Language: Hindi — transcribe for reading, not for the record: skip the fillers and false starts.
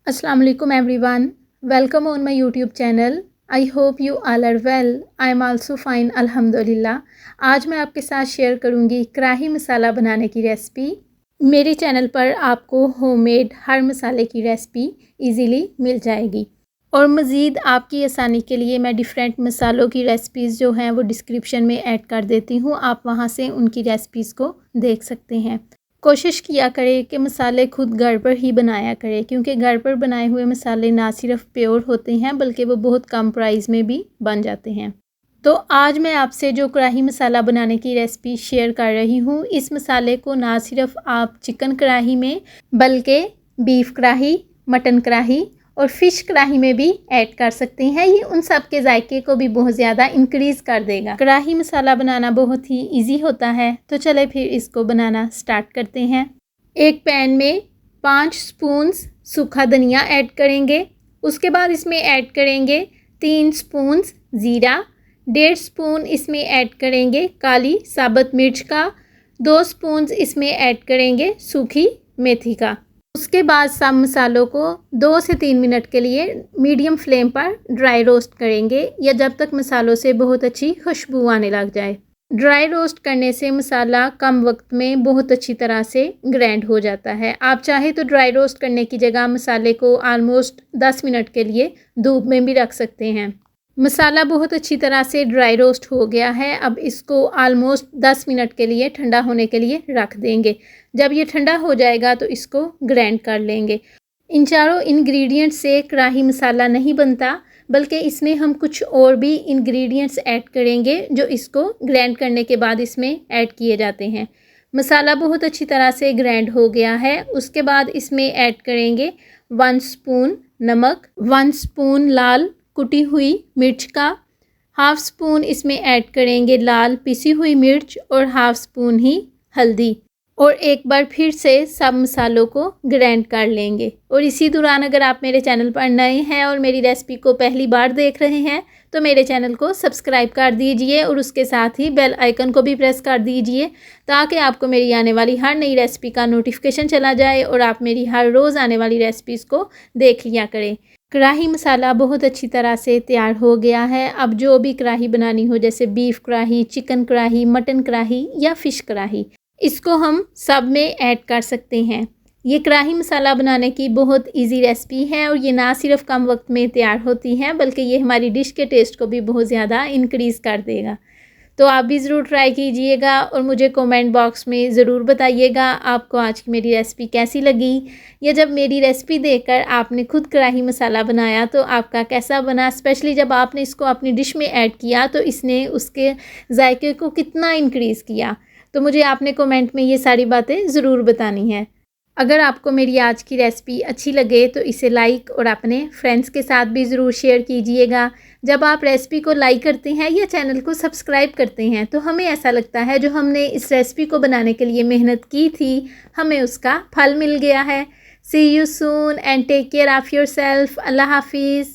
Assalamu alaikum everyone. Welcome on my YouTube channel. I hope you all are well. I am also fine अल्हम्दुलिल्लाह। आज मैं आपके साथ शेयर करूंगी कढ़ाई मसाला बनाने की रेसिपी। मेरे चैनल पर आपको होममेड हर मसाले की रेसिपी इजीली मिल जाएगी और मज़ीद आपकी आसानी के लिए मैं डिफरेंट मसालों की रेसिपीज़ जो हैं वो डिस्क्रिप्शन में ऐड कर देती हूँ। आप वहाँ से उनकी रेसिपीज़ को देख सकते हैं। कोशिश किया करें कि मसाले खुद घर पर ही बनाया करें, क्योंकि घर पर बनाए हुए मसाले ना सिर्फ प्योर होते हैं बल्कि वो बहुत कम प्राइस में भी बन जाते हैं। तो आज मैं आपसे जो कढ़ाई मसाला बनाने की रेसिपी शेयर कर रही हूँ, इस मसाले को ना सिर्फ आप चिकन कढ़ाई में बल्कि बीफ कढ़ाई, मटन कढ़ाई और फ़िश कढ़ाई में भी ऐड कर सकते हैं। ये उन सब के जायके को भी बहुत ज़्यादा इंक्रीज़ कर देगा। कढ़ाई मसाला बनाना बहुत ही इजी होता है, तो चले फिर इसको बनाना स्टार्ट करते हैं। एक पैन में 5 स्पून्स सूखा धनिया ऐड करेंगे। उसके बाद इसमें ऐड करेंगे 3 स्पून्स ज़ीरा, 1.5 स्पून इसमें ऐड करेंगे काली साबुत मिर्च का, 2 स्पून्स इसमें ऐड करेंगे सूखी मेथी का। उसके बाद सब मसालों को 2 से 3 मिनट के लिए मीडियम फ्लेम पर ड्राई रोस्ट करेंगे, या जब तक मसालों से बहुत अच्छी खुशबू आने लग जाए। ड्राई रोस्ट करने से मसाला कम वक्त में बहुत अच्छी तरह से ग्राइंड हो जाता है। आप चाहे तो ड्राई रोस्ट करने की जगह मसाले को ऑलमोस्ट 10 मिनट के लिए धूप में भी रख सकते हैं। मसाला बहुत अच्छी तरह से ड्राई रोस्ट हो गया है। अब इसको ऑलमोस्ट 10 मिनट के लिए ठंडा होने के लिए रख देंगे। जब ये ठंडा हो जाएगा तो इसको ग्राइंड कर लेंगे। इन चारों इंग्रेडिएंट्स से कढ़ाई मसाला नहीं बनता, बल्कि इसमें हम कुछ और भी इंग्रेडिएंट्स ऐड करेंगे जो इसको ग्राइंड करने के बाद इसमें ऐड किए जाते हैं। मसाला बहुत अच्छी तरह से ग्राइंड हो गया है। उसके बाद इसमें ऐड करेंगे 1 स्पून नमक, 1 स्पून लाल कुटी हुई मिर्च का, 1/2 स्पून इसमें ऐड करेंगे लाल पिसी हुई मिर्च और 1/2 स्पून ही हल्दी, और एक बार फिर से सब मसालों को ग्राइंड कर लेंगे। और इसी दौरान अगर आप मेरे चैनल पर नए हैं और मेरी रेसिपी को पहली बार देख रहे हैं तो मेरे चैनल को सब्सक्राइब कर दीजिए और उसके साथ ही बेल आइकन को भी प्रेस कर दीजिए, ताकि आपको मेरी आने वाली हर नई रेसिपी का नोटिफिकेशन चला जाए और आप मेरी हर रोज़ आने वाली रेसिपीज़ को देख लिया करें। कढ़ाई मसाला बहुत अच्छी तरह से तैयार हो गया है। अब जो भी कढ़ाई बनानी हो, जैसे बीफ कढ़ाई, चिकन कढ़ाई, मटन कढ़ाई या फ़िश कढ़ाई, इसको हम सब में ऐड कर सकते हैं। ये कढ़ाई मसाला बनाने की बहुत इजी रेसिपी है और ये ना सिर्फ कम वक्त में तैयार होती है बल्कि ये हमारी डिश के टेस्ट को भी बहुत ज़्यादा इंक्रीज़ कर देगा। तो आप भी ज़रूर ट्राई कीजिएगा और मुझे कमेंट बॉक्स में ज़रूर बताइएगा आपको आज की मेरी रेसिपी कैसी लगी, या जब मेरी रेसिपी देखकर आपने खुद कढ़ाई मसाला बनाया तो आपका कैसा बना। स्पेशली जब आपने इसको अपनी डिश में ऐड किया तो इसने उसके जायके को कितना इंक्रीज़ किया। तो मुझे आपने कमेंट में ये सारी बातें ज़रूर बतानी है। अगर आपको मेरी आज की रेसिपी अच्छी लगे तो इसे लाइक और अपने फ्रेंड्स के साथ भी ज़रूर शेयर कीजिएगा। जब आप रेसिपी को लाइक करते हैं या चैनल को सब्सक्राइब करते हैं तो हमें ऐसा लगता है जो हमने इस रेसिपी को बनाने के लिए मेहनत की थी, हमें उसका फल मिल गया है। See you soon and take care of yourself. अल्लाह हाफिज़।